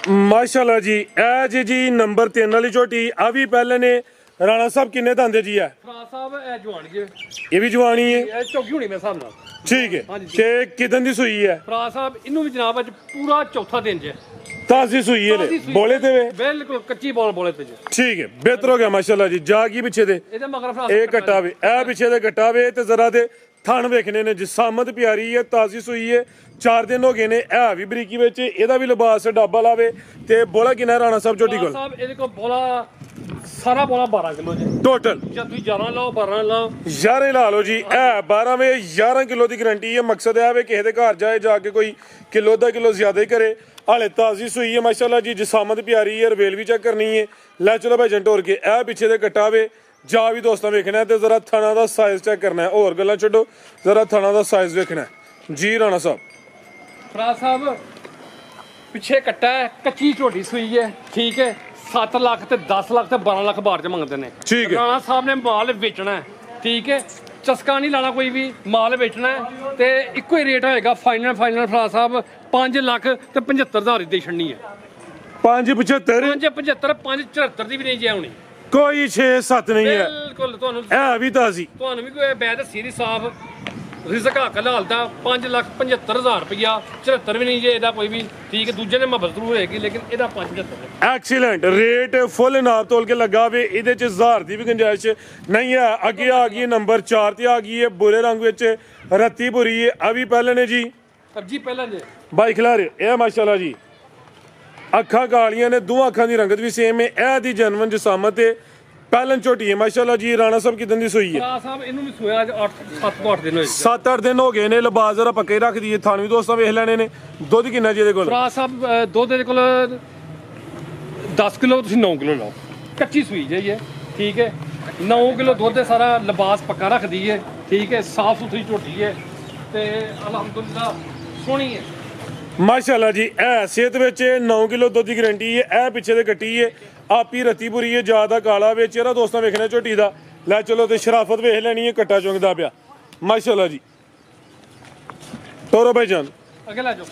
ਮਾਸ਼ਾਅੱਲਾ ਜੀ, ਇਹ ਜੀ ਨੰਬਰ 3 ਵਾਲੀ ਝੋਟੀ ਆ ਵੀ ਪਹਿਲੇ ਨੇ। ਰਾਣਾ ਸਾਹਿਬ ਕਿੰਨੇ ਦੰਦੇ ਜੀ ਆ? ਭਰਾ ਸਾਹਿਬ ਇਹ ਜਵਾਨ ਜੀ, ਇਹ ਵੀ ਜਵਾਨੀ ਹੈ। ਇਹ ਚੌਗੀ ਹੋਣੀ ਮੇਰੇ ਹਿਸਾਬ ਨਾਲ। ਠੀਕ ਹੈ ਤੇ ਕਿਦਨ ਦੀ ਸੂਈ ਹੈ? ਭਰਾ ਸਾਹਿਬ ਇਹਨੂੰ ਵੀ ਜਨਾਬ ਅੱਜ ਪੂਰਾ ਚੌਥਾ ਦਿਨ ਜੇ। ਤਾਜ਼ੀ ਸੂਈ ਹੈ ਨੇ, ਬੋਲੇ ਤੇ ਵੇ ਬਿਲਕੁਲ ਕੱਚੀ ਬੋਲੇ ਤੇ ਜੇ। ਠੀਕ ਹੈ, ਬਿਹਤਰ ਹੋ ਗਿਆ ਮਾਸ਼ਾਅੱਲਾ ਜੀ। ਜਾ ਗਈ ਪਿੱਛੇ ਦੇ ਇਹਦੇ ਮਗਰ ਭਰਾ ਇਹ ਕੱਟਾ ਵੇ, ਇਹ ਪਿੱਛੇ ਦੇ ਕੱਟਾ ਵੇ ਤੇ ਜ਼ਰਾ ਦੇ ਥਣ ਵੇਖਣੇ ਨੇ। ਜਿਸਾਮਤ ਪਿਆਰੀ ਹੈ, ਤਾਜ਼ੀ ਸੂਈ ਹੈ, 4 ਦਿਨ ਹੋ ਗਏ ਨੇ। ਇਹ ਵੀ ਬਰੀਕੀ ਵਿੱਚ, ਇਹਦਾ ਵੀ ਲਿਬਾਸ ਡੱਬਾ ਲਾਵੇ। ਤੇ ਬੋਲਾ ਕਿੰਨਾ ਰਾਣਾ ਸਾਹਿਬ ਝੋਟੀ ਕੋਲ? ਸਾਹਿਬ ਇਹਦੇ ਕੋਲ ਬੋਲਾ ਸਾਰਾ ਬੋਲਾ 12 ਕਿਲੋ ਜੀ ਟੋਟਲ। ਜਾਂ ਤੁਸੀਂ 11 ਲਾਓ 12 ਲਾਓ, ਯਾਰੇ ਲਾ ਲਓ ਜੀ। ਇਹ 12 ਵੇ 11 ਕਿਲੋ ਦੀ ਗਰੰਟੀ ਹੈ। ਮਕਸਦ ਇਹ ਵੇ ਕਿਸੇ ਦੇ ਘਰ ਜਾਏ, ਜਾ ਕੇ ਕੋਈ ਕਿਲੋ ਅੱਧਾ ਕਿਲੋ ਜ਼ਿਆਦਾ ਹੀ ਕਰੇ। ਹਾਲੇ ਤਾਜ਼ੀ ਸੂਈ ਹੈ ਮਾਸ਼ਾਅੱਲਾ ਜੀ, ਜਿਸਾਮਤ ਪਿਆਰੀ ਹੈ, ਰਵੇਲ ਵੀ ਚੈੱਕ ਕਰਨੀ ਹੈ। ਲੈ ਚਲੋ ਭਾਈ ਜੰਟੋਰ ਕੇ ਇਹ ਪਿੱਛੇ ਦੇ ਕੱਟਾ ਵੇ। ਜਾ ਵੀ ਦੋਸਤਾਂ ਵੇਖਣਾ ਤੇ ਜ਼ਰਾ ਥਣਾ ਦਾ ਸਾਈਜ਼ ਚੈੱਕ ਕਰਨਾ ਹੈ। ਹੋਰ ਗੱਲਾਂ ਛੱਡੋ, ਜ਼ਰਾ ਥਣਾ ਦਾ ਸਾਈਜ਼ ਵੇਖਣਾ ਜੀ। ਰਾਣਾ ਸਾਹਿਬ ਭਰਾ ਸਾਹਿਬ ਪਿੱਛੇ ਕੱਟਾ ਹੈ, ਕੱਚੀ ਝੋਟੀ ਸੂਈ ਹੈ। ਠੀਕ ਹੈ 7 ਲੱਖ ਤੇ 10 ਲੱਖ ਤੇ 12 ਲੱਖ ਬਾਹਰ ਚ ਮੰਗਦੇ ਨੇ। ਠੀਕ ਹੈ। ਰਾਣਾ ਸਾਹਿਬ ਨੇ ਮਾਲ ਵੇਚਣਾ ਹੈ। ਠੀਕ ਹੈ, ਚਸਕਾ ਨਹੀਂ ਲਾਣਾ ਕੋਈ ਵੀ, ਮਾਲ ਵੇਚਣਾ ਹੈ ਤੇ ਇੱਕੋ ਹੀ ਰੇਟ ਹੋਏਗਾ ਫਾਈਨਲ ਭਰਾ ਸਾਹਿਬ 5 ਲੱਖ ਤੇ 75,000 ਦੀ ਦੇ ਛੱਡਣੀ ਹੈ। 575 575 574 ਦੀ ਵੀ ਨਹੀਂ ਜੇ ਆਉਣੀ। ਕੋਈ 6-7 ਨਹੀਂ ਹੈ, ਬਿਲਕੁਲ ਤੁਹਾਨੂੰ ਇਹ ਵੀ ਤਾਜ਼ੀ। ਤੁਹਾਨੂੰ ਵੀ ਕੋਈ ਬੈਦ ਸੀਰੀ ਸਾਫ ਰਿਜ਼ਕ ਹੱਕ ਲਾਲ ਦਾ 5,75,000 ਰੁਪਇਆ 74 ਵੀ ਨਹੀਂ ਜੇ ਇਹਦਾ ਕੋਈ ਵੀ। ਠੀਕ ਹੈ, ਦੂਜੇ ਨੇ ਮਬਲ ਜ਼ਰੂਰ ਹੋਏਗੀ ਲੇਕਿਨ ਇਹਦਾ 575 ਐਕਸੀਲੈਂਟ ਰੇਟ, ਫੁੱਲ ਨਾਪ ਤੋਲ ਕੇ ਲੱਗਾ ਵੇ। ਇਹਦੇ ਚ 1000 ਦੀ ਵੀ ਗੁੰਜਾਇਸ਼ ਨਹੀਂ ਹੈ। ਅੱਗੇ ਆ ਗਈ ਨੰਬਰ 4 ਤੇ ਆ ਗਈ ਹੈ ਬੁਰੇ ਰੰਗ ਵਿੱਚ ਰੱਤੀ ਭੁਰੀ ਹੈ। ਆ ਵੀ ਪਹਿਲੇ ਨੇ ਜੀ ਜੀ ਪਹਿਲਾਂ ਜੇ ਬਾਈ ਖਿਲਾਰੇ। ਇਹ ਮਾਸ਼ਾਅੱਲਾ ਜੀ ਅੱਖਾਂ ਕਾਲੀਆਂ ਨੇ, ਦੋਹਾਂ ਅੱਖਾਂ ਦੀ ਰੰਗਤ ਵੀ ਸੇਮ ਹੈ। ਇਹ ਦੀ ਜਨਮਨ ਜਸਾਮਤ ਹੈ, ਪਹਿਲਨ ਝੋਟੀ ਹੈ ਮਾਸ਼ਾਅੱਲਾ ਜੀ। ਰਾਣਾ ਸਾਹਿਬ ਕਿਦਾਂ ਦੀ ਸੂਈ ਹੈ? ਭਰਾ ਸਾਹਿਬ ਇਹਨੂੰ ਵੀ ਸੋਇਆ 7 ਤੋਂ 8 ਦਿਨ ਹੋਏ। 7-8 ਦਿਨ ਹੋ ਗਏ ਨੇ। ਲਿਬਾਸ ਜ਼ਰਾ ਪੱਕੇ ਰੱਖ ਦਈਏ, ਥਾਣ ਵੀ ਦੋਸਤਾਂ ਵੇਖ ਲੈਣੇ ਨੇ। ਦੁੱਧ ਕਿੰਨਾ ਜੀ ਇਹਦੇ ਕੋਲ? ਭਰਾ ਸਾਹਿਬ ਦੁੱਧ ਇਹਦੇ ਕੋਲ 10 ਕਿਲੋ, ਤੁਸੀਂ 9 ਕਿਲੋ ਲਾਓ। ਕੱਚੀ ਸੂਈ ਜੇ ਇਹ। ਠੀਕ ਹੈ 9 ਕਿਲੋ ਦੁੱਧ ਹੈ, ਸਾਰਾ ਲਿਬਾਸ ਪੱਕਾ ਰੱਖਦੀ ਹੈ। ਠੀਕ ਹੈ ਸਾਫ ਸੁਥਰੀ ਝੋਟੀ ਹੈ ਤੇ ਅਲਹਮਦੁਲਿਲਾ ਸੋਹਣੀ ਹੈ ਮਾਸ਼ਾਅੱਲਾ ਜੀ। ਇਹ ਸਿਹਤ ਵਿੱਚ 9 ਕਿਲੋ ਦੁੱਧ ਦੀ ਗਰੰਟੀ ਹੈ। ਇਹ ਪਿੱਛੇ ਦੇ ਕੱਟੀ ਹੈ, ਆਪੀ ਰੱਤੀ ਬੁਰੀ ਹੈ, ਜ਼ਿਆਦਾ ਕਾਲਾ ਵੇ। ਚਿਹਰਾ ਦੋਸਤਾਂ ਵੇਖਣਾ ਝੋਟੀ ਦਾ। ਲੈ ਚਲੋ ਤੇ ਸ਼ਰਾਫਤ ਵੇਖ ਲੈਣੀ ਹੈ, ਕੱਟਾ ਚੁੰਗਦਾ ਪਿਆ ਮਾਸ਼ਾਅੱਲਾ ਜੀ। ਤੋਰੋ ਭਾਈ ਜਾਨ ਅੱਗੇ ਲੈ ਜਾਓ।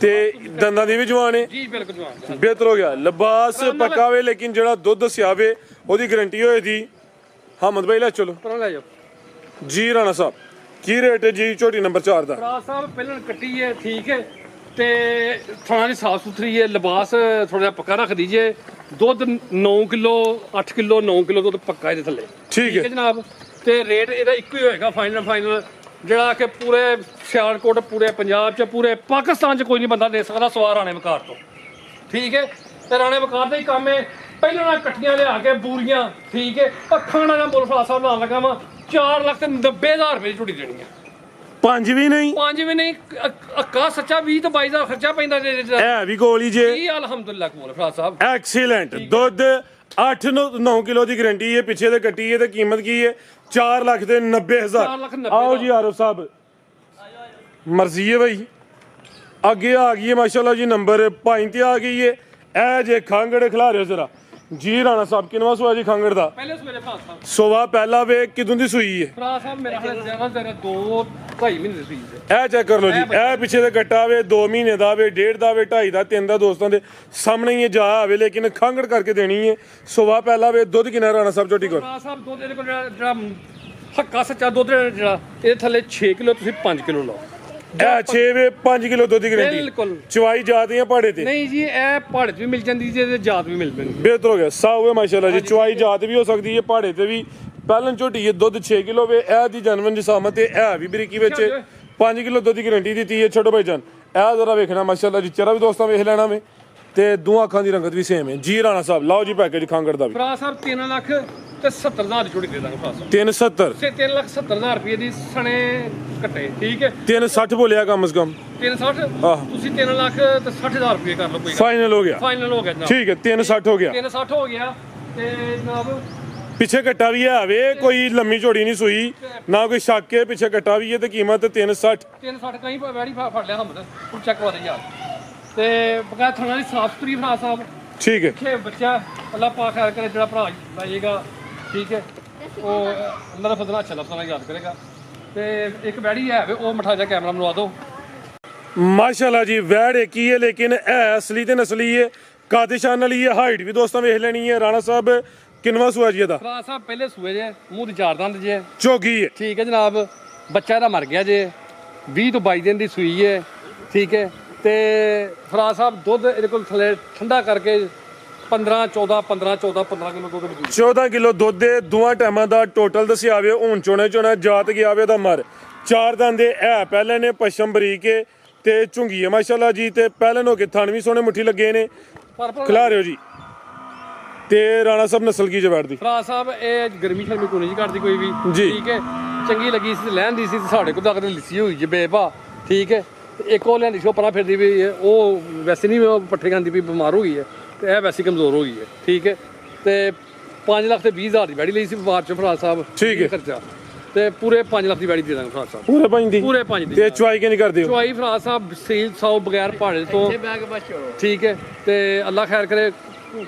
ਤੇ ਦੰਦਾਂ ਦੀ ਵੀ ਜਵਾਨ ਹੈ ਜੀ ਬਿਲਕੁਲ ਜਵਾਨ। ਬਿਹਤਰ ਹੋ ਗਿਆ। ਲਿਬਾਸ ਪੱਕਾ ਵੇ ਲੇਕਿਨ ਜਿਹੜਾ ਦੁੱਧ ਸਿਆਵੇ ਉਹਦੀ ਗਰੰਟੀ ਹੋਏ ਦੀ। ਹਾਮਦ ਭਾਈ ਲੈ ਚਲੋ ਪਰਾਂ ਲੈ ਜਾਓ ਜੀ। ਰਾਣਾ ਸਾਹਿਬ ਕੀ ਰੇਟ ਹੈ ਜੀ ਝੋਟੀ ਨੰਬਰ 4 ਦਾ? ਭਰਾ ਸਾਹਿਬ ਪਹਿਲਾਂ ਕੱਟੀ ਹੈ। ਠੀਕ ਹੈ ਤੇ ਥੋੜਾ ਦੀ ਸਾਫ ਸੁਥਰੀ ਹੈ, ਲਿਬਾਸ ਥੋੜਾ ਜਿਹਾ ਪੱਕਾ ਰੱਖ ਦੀਜੇ। ਦੁੱਧ 9 ਕਿਲੋ 8 ਕਿਲੋ 9 ਕਿਲੋ ਦੁੱਧ ਪੱਕਾ ਇਹਦੇ ਥੱਲੇ। ਠੀਕ ਹੈ ਜਨਾਬ ਤੇ ਰੇਟ ਇਹਦਾ ਇੱਕੋ ਹੀ ਹੋਏਗਾ ਫਾਈਨਲ ਜਿਹੜਾ ਕਿ ਪੂਰੇ ਸਿਆਲਕੋਟ, ਪੂਰੇ ਪੰਜਾਬ 'ਚ, ਪੂਰੇ ਪਾਕਿਸਤਾਨ 'ਚ ਕੋਈ ਨਹੀਂ ਬੰਦਾ ਦੇ ਸਕਦਾ ਸਵਾਰ ਰਾਣੇ ਵਕਾਰ ਤੋਂ। ਠੀਕ ਹੈ ਤੇ ਰਾਣੇ ਵਕਾਰ ਦਾ ਹੀ ਕੰਮ ਹੈ। ਪਹਿਲਾਂ ਨਾਲ ਇਕੱਠੀਆਂ ਲਿਆ ਕੇ ਬੂਰੀਆਂ। ਠੀਕ ਹੈ ਅੱਖਾਂ ਨਾਲ ਮੁੱਲ ਭਰਾ ਸਾਹਿਬ ਲਾਉਣ ਲੱਗਾ ਵਾ 4,90,000 ਰੁਪਏ ਦੀ ਝੋਟੀ ਦੇਣੀ ਹੈ। 5 ਵੀ ਨਹੀਂ 5 ਵੀ ਨਹੀਂ, ਅੱਕਾ ਸੱਚਾ 20 ਤੋਂ 22 ਦਾ ਖਰਚਾ ਪੈਂਦਾ ਜੇ। ਇਹ ਵੀ ਗੋਲੀ ਜੇ। ਜੀ ਅਲਹਮਦੁਲਿਲਾ ਕੋਲ ਭਰਾ ਸਾਹਿਬ ਐਕਸੀਲੈਂਟ ਦੁੱਧ 8-9 ਕਿਲੋ ਦੀ ਗਰੰਟੀ ਹੈ। ਪਿੱਛੇ ਦੇ ਕੱਟੀ ਹੈ ਤੇ ਕੀਮਤ ਕੀ ਹੈ? 4,90,000। 4,90,000 ਆਓ ਜੀ ਆਰੋ ਸਾਹਿਬ ਮਰਜ਼ੀ ਹੈ ਭਾਈ। ਅੱਗੇ ਆ ਗਈ ਹੈ ਮਾਸ਼ਾਅੱਲਾ ਜੀ ਨੰਬਰ 5 ਤੇ ਆ ਗਈ ਹੈ। ਇਹ ਜੇ ਖਾਂਗੜ ਖਿਲਾ ਰਹੇ ਜ਼ਰਾ ਜੀ। ਰਾਣਾ ਸਾਹਿਬ ਕਿਨਵਾ ਸੋਆ ਜੀ ਖਾਂਗੜ ਦਾ? ਪਹਿਲੇ ਸਵੇਰੇ ਭਰਾ ਸਾਹਿਬ ਸੋਵਾ ਪਹਿਲਾ ਵੇ ਕਿਦੋਂ ਦੀ ਸੂਈ ਹੈ? ਭਰਾ ਸਾਹਿਬ ਮੇਰਾ ਹਾਲੇ ਜ਼ਿਆਦਾ 2-2.5 ਮਹੀਨੇ ਦੀ ਸੀ। ਇਹ ਚੈੱਕ ਕਰ ਲਓ ਜੀ। ਇਹ ਪਿੱਛੇ ਦੇ ਕੱਟਾ ਵੇ 2 ਮਹੀਨੇ ਦਾ ਵੇ, 1.5 ਦਾ ਵੇ, 2.5 ਦਾ, 3 ਦਾ ਦੋਸਤਾਂ ਦੇ ਸਾਹਮਣੇ ਹੀ ਜਾ ਆਵੇ ਲੇਕਿਨ ਖਾਂਗੜ ਕਰਕੇ ਦੇਣੀ ਹੈ। ਸੋਵਾ ਪਹਿਲਾ ਵੇ। ਦੁੱਧ ਕਿੰਨਾ ਰਾਣਾ ਸਾਹਿਬ ਝੋਟੀ ਕੋਲ? ਭਰਾ ਸਾਹਿਬ ਦੁੱਧ ਇਹਦੇ ਕੋਲ ਜਿਹੜਾ ਹੱਕਾ ਸੱਚਾ ਦੁੱਧ ਜਿਹੜਾ ਇਹ ਥੱਲੇ 6 ਕਿਲੋ ਤੁਸੀਂ 5 ਕਿਲੋ ਲਓ। ਇਹ 6 ਵੇ 5 ਕਿਲੋ ਦੁੱਧ ਦੀ ਗਰੰਟੀ ਬਿਲਕੁਲ। ਚਵਾਈ ਜਾਤ ਜਾਂ ਪਹਾੜੇ ਤੇ ਨਹੀਂ ਜੀ ਇਹ ਪਹਾੜੇ 'ਚ ਵੀ ਮਿਲ ਜਾਂਦੀ ਜੀ ਤੇ ਜਾਤ ਵੀ ਮਿਲ ਪੈਂਦੀ। ਬਿਹਤਰ ਹੋ ਗਿਆ ਸਾਊ ਹੈ ਮਾਸ਼ਾਅੱਲਾ ਜੀ ਚਵਾਈ ਜਾਤ ਵੀ ਹੋ ਸਕਦੀ ਹੈ ਪਹਾੜੇ ਤੇ ਵੀ ਪਹਿਲਾਂ ਝੋਟੀ ਹੈ ਦੁੱਧ 6 ਕਿਲੋ ਵੇ ਇਹ ਦੀ ਜਨਮਨ ਜਿਸਾਮਤ ਤੇ ਇਹ ਵੀ ਬਰੀਕੀ ਵਿੱਚ 5 ਕਿਲੋ ਦੁੱਧ ਦੀ ਗਰੰਟੀ ਦਿੱਤੀ ਹੈ। ਛੋਟੋ ਭਾਈ ਜਾਨ ਇਹ ਜ਼ਰਾ ਵੇਖਣਾ ਮਾਸ਼ਾਅੱਲਾ ਜੀ ਚਰਾ ਵੀ ਦੋਸਤਾਂ ਵੇਖ ਲੈਣਾ ਵੇ ਤੇ ਦੋਹਾਂ ਅੱਖਾਂ ਦੀ ਰੰਗਤ ਵੀ ਸੇਮ ਹੈ ਜੀ। ਰਾਣਾ ਸਾਹਿਬ ਲਾਓ ਜੀ ਪੈਕੇਜ ਖਾਂਗੜ ਦਾ ਵੀ ਫਰਾ ਸਾਹਿਬ 3 ਲੱਖ ਤੇ 70,000 ਦੀ ਝੋਟੀ ਦੇ ਦਾਂਗੇ ਫਰਾ ਸਾਹਿਬ 370 ਸੇ 3,70,000 ਰੁਪਏ ਦੀ ਸਣੇ ਕੱਟੇ ਠੀਕ ਹੈ 360 ਬੋਲਿਆ ਕਮ ਸੇ ਕਮ 360 ਆਹ ਤੁਸੀਂ 3 ਲੱਖ ਤੇ 60,000 ਰੁਪਏ ਕਰ ਲਓ ਕੋਈ ਫਾਈਨਲ ਹੋ ਗਿਆ ਫਾਈਨਲ ਹੋ ਗਿਆ ਜਨਾਬ। ਠੀਕ ਹੈ 360 ਹੋ ਗਿਆ 360 ਹੋ ਗਿਆ ਤੇ ਜਨਾਬ ਪਿੱਛੇ ਕੱਟਾ ਵੀ ਹੈ ਵੇ ਕੋਈ ਲੰਮੀ ਝੋੜੀ ਨਹੀਂ ਸੂਈ ਨਾ ਕੋਈ ਸ਼ੱਕ ਹੈ ਪਿੱਛੇ ਕੱਟਾ ਵੀ ਹੈ ਤੇ ਕੀਮਤ 360 360 ਕਹੀਂ ਵੈੜੀ ਫੜ ਲਿਆ ਹਮਦ ਹੁਣ ਚੈੱਕ ਕਰਵਾ ਦੇ ਯਾਰ ਤੇ ਬਗਾ ਥਣਾ ਦੀ ਸਾਫ ਸੁਥਰੀ ਫਰਾ ਸਾਹਿਬ ਠੀਕ ਹੈ ਕਿ ਬੱਚਾ ਅੱਲਾਹ ਪਾਕ ਖੈਰ ਕਰੇ ਜਿਹੜਾ ਭਰਾ ਲਾਏਗਾ ਠੀਕ ਹੈ ਉਹ ਅੱਲਾਹ ਦਾ ਫਜ਼ਲ ਅੱਛਾ ਲਫ਼ਜ਼ਾਂ ਨਾਲ ਯਾਦ ਕਰੇਗਾ ਤੇ ਇੱਕ ਵੈੜੀ ਹੈ ਵੇ ਉਹ ਮਠਾ ਜਾ ਕੈਮਰਾ ਬਣਵਾ ਦਿਓ। ਮਾਸ਼ਾਅੱਲਾ ਜੀ ਵੈੜ ਇੱਕ ਹੀ ਹੈ ਲੇਕਿਨ ਇਹ ਅਸਲੀ ਤੇ ਨਸਲੀ ਹੈ ਕਾਦਿਸ਼ਾਨ ਵਾਲੀ ਹੈ ਹਾਈਟ ਵੀ ਦੋਸਤਾਂ ਵੇਖ ਲੈਣੀ ਹੈ। ਰਾਣਾ ਸਾਹਿਬ ਕਿੰਨਵਾ ਸੂਆ ਜੀ ਇਹਦਾ ਭਰਾ ਸਾਹਿਬ ਪਹਿਲੇ ਸੂਏ ਜੇ ਮੂੰਹ ਦੀ ਚਾਰ ਦੰਦ ਜੇ ਝੋਗੀ ਹੈ ਠੀਕ ਹੈ ਜਨਾਬ ਬੱਚਾ ਇਹਦਾ ਮਰ ਗਿਆ ਜੇ 20 ਤੋਂ 22 ਦਿਨ ਦੀ ਸੂਈ ਹੈ ਠੀਕ ਹੈ ਤੇ ਫਰਾ ਸਾਹਿਬ ਦੁੱਧ ਇਹਦੇ ਕੋਲ ਥੱਲੇ ਠੰਡਾ ਕਰਕੇ 15 14 15 14 15 ਕਿਲੋ ਦੁੱਧ ਦੀ 14 ਕਿਲੋ ਦੁੱਧ ਦੇ ਦੋਵਾਂ ਟਾਈਮਾਂ ਦਾ ਟੋਟਲ ਦੱਸਿਆ ਵੇ ਹੁਣ ਚੋਣਾ ਜਾਤ ਗਿਆ ਵੇ ਦਾ ਮਰ ਚਾਰ ਦੰਦੇ ਇਹ ਪਹਿਲੇ ਨੇ ਪਸ਼ਮ ਬਰੀਕ ਹੈ ਤੇ ਝੁੰਗੀ ਹੈ ਮਾਸ਼ਾਅੱਲਾ ਜੀ ਤੇ ਪਹਿਲੇ ਹੋ ਕੇ ਥਣ ਵੀ ਸੋਹਣੇ ਮੁੱਠੀ ਲੱਗੇ ਨੇ ਖਿਲਾ ਰਿਓ ਜੀ ਤੇ ਰਾਣਾ ਸਾਹਿਬ ਨਸਲ ਕੀ ਜਵੈੜ ਦੀ ਫਰਾ ਸਾਹਿਬ ਇਹ ਗਰਮੀ ਸ਼ਰਮੀ ਕੋਈ ਨਹੀਂ ਕਰਦੀ ਕੋਈ ਵੀ ਜੀ। ਠੀਕ ਹੈ ਚੰਗੀ ਲੱਗੀ ਸੀ ਲੈਣ ਦੀ ਸੀ ਤੇ ਸਾਡੇ ਕੋਲ ਤੱਕ ਲਿੱਸੀ ਹੋਈ ਜੇ ਬੇਭਾ ਠੀਕ ਹੈ ਤੇ ਇੱਕ ਉਹ ਲੈਂਦੀ ਸੀ ਉਹ ਪਰਾਂ ਫਿਰਦੀ ਵੀ ਹੈ, ਉਹ ਵੈਸੇ ਨਹੀਂ ਉਹ ਪੱਠੇ ਖਾਂਦੀ ਵੀ ਬਿਮਾਰ ਹੋ ਗਈ ਹੈ ਤੇ ਇਹ ਵੈਸੇ ਕਮਜ਼ੋਰ ਹੋ ਗਈ ਹੈ ਠੀਕ ਹੈ ਤੇ 5 ਲੱਖ ਤੇ 20,000 ਦੀ ਵੈੜੀ ਲਈ ਸੀ ਵਪਾਰ ਚ ਫਰਾ ਸਾਹਿਬ ਠੀਕ ਹੈ। ਖਰਚਾ ਤੇ ਪੂਰੇ 5 ਲੱਖ ਦੀ ਵੈੜੀ ਦੇ ਦਾਂਗੇ ਫਰਾ ਸਾਹਿਬ ਪੂਰੇ ਪੰਜ ਦੀ ਪੂਰੇ 5 ਦੀ ਤੇ ਚੁਆਈ ਕਿ ਨਹੀਂ ਕਰਦੇ ਹੋ ਚੁਆਈ ਫਰਾ ਸਾਹਿਬ ਸੀਲ 100 ਬਗੈਰ ਪਹਾੜੇ ਤੋਂ ਠੀਕ ਹੈ ਤੇ ਅੱਲਾ ਖੈਰ ਕਰੇ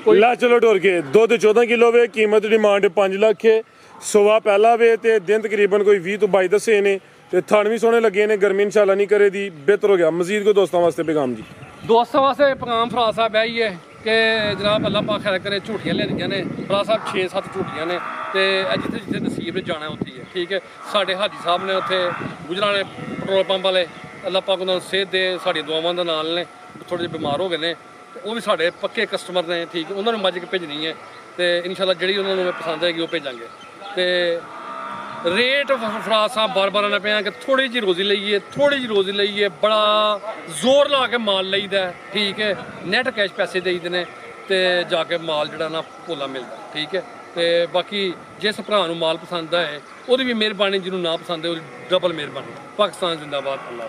ਕੋਈ ਲਾ ਚਲੋ ਢੋਰ ਕੇ ਦੁੱਧ 14 ਕਿਲੋ ਵੇ ਕੀਮਤ ਡਿਮਾਂਡ 5 ਲੱਖ ਹੈ ਸਵਾ ਪਹਿਲਾ ਵੇ ਤੇ ਦਿਨ ਤਕਰੀਬਨ ਕੋਈ 20 ਤੋਂ 22 ਦੱਸੇ ਨੇ ਤੇ ਥਣ ਵੀ ਸੋਹਣੇ ਲੱਗੇ ਨੇ ਗਰਮੀ ਇਨਸ਼ਾਅੱਲਾ ਨਹੀਂ ਕਰੇ ਦੀ ਬਿਹਤਰ ਹੋ ਗਿਆ ਮਜ਼ੀਦ ਕੋ ਦੋਸਤਾਂ ਵਾਸਤੇ ਪੈਗਾਮ ਜੀ ਦੋਸਤਾਂ ਵਾਸਤੇ ਪੈਗਾਮ ਫਰਾ ਸਾਹਿਬ ਹੈ ਹੀ ਹੈ ਕਿ ਜਨਾਬ ਅੱਲਾ ਪਾਕ ਖੈਰ ਕਰੇ ਝੂਟੀਆਂ ਲੈਂਦੀਆਂ ਨੇ ਫਰਾ ਸਾਹਿਬ 6-7 ਝੂਟੀਆਂ ਨੇ ਤੇ ਜਿੱਥੇ ਜਿੱਥੇ ਨਸੀਬ ਨੇ ਜਾਣਾ ਉੱਥੇ ਹੀ ਹੈ ਠੀਕ ਹੈ ਸਾਡੇ ਹਾਜੀ ਸਾਹਿਬ ਨੇ ਉੱਥੇ ਗੁਜਰਾਂਵਾਲੇ ਪੈਟਰੋਲ ਪੰਪ ਵਾਲੇ ਅੱਲਾ ਪਾਕ ਉਹਨਾਂ ਨੂੰ ਸਿਹਤ ਦੇ ਸਾਡੀਆਂ ਦੁਆਵਾਂ ਦੇ ਨਾਲ ਨੇ ਥੋੜੇ ਜਿਹੇ ਬਿਮਾਰ ਹੋ ਗਏ ਨੇ ਤੇ ਉਹ ਵੀ ਸਾਡੇ ਪੱਕੇ ਕਸਟਮਰ ਨੇ ਠੀਕ ਉਹਨਾਂ ਨੂੰ ਮੱਝ ਕੇ ਭੇਜਣੀ ਹੈ ਤੇ ਇਨਸ਼ਾਅੱਲਾ ਜਿਹੜੀ ਉਹਨਾਂ ਨੂੰ ਪਸੰਦ ਆਏਗੀ ਉਹ ਭੇਜਾਂਗੇ ਤੇ ਰੇਟ ਫਰਾ ਸਾਹਿਬ ਬਾਰ-ਬਾਰ ਆਣਾ ਪਿਆ ਕਿ ਥੋੜੀ ਜਿਹੀ ਰੋਜ਼ੀ ਲਈਏ ਬੜਾ ਜ਼ੋਰ ਲਾ ਕੇ ਮਾਲ ਲਈਦਾ ਠੀਕ ਹੈ ਨੈਟ ਕੈਸ਼ ਪੈਸੇ ਦੇਈਦੇ ਨੇ ਤੇ ਜਾ ਕੇ ਮਾਲ ਜਿਹੜਾ ਨਾ ਭੋਲਾ ਮਿਲਦਾ ਠੀਕ ਹੈ ਤੇ ਬਾਕੀ ਜਿਸ ਭਰਾ ਨੂੰ ਮਾਲ ਪਸੰਦ ਆਏ ਉਹਦੀ ਵੀ ਮਿਹਰਬਾਨੀ ਜਿਹਨੂੰ ਨਾ ਪਸੰਦ ਹੈ ਉਹਦੀ ਡਬਲ ਮਿਹਰਬਾਨੀ। ਪਾਕਿਸਤਾਨ ਜ਼ਿੰਦਾਬਾਦ। ਅੱਲਾਹ।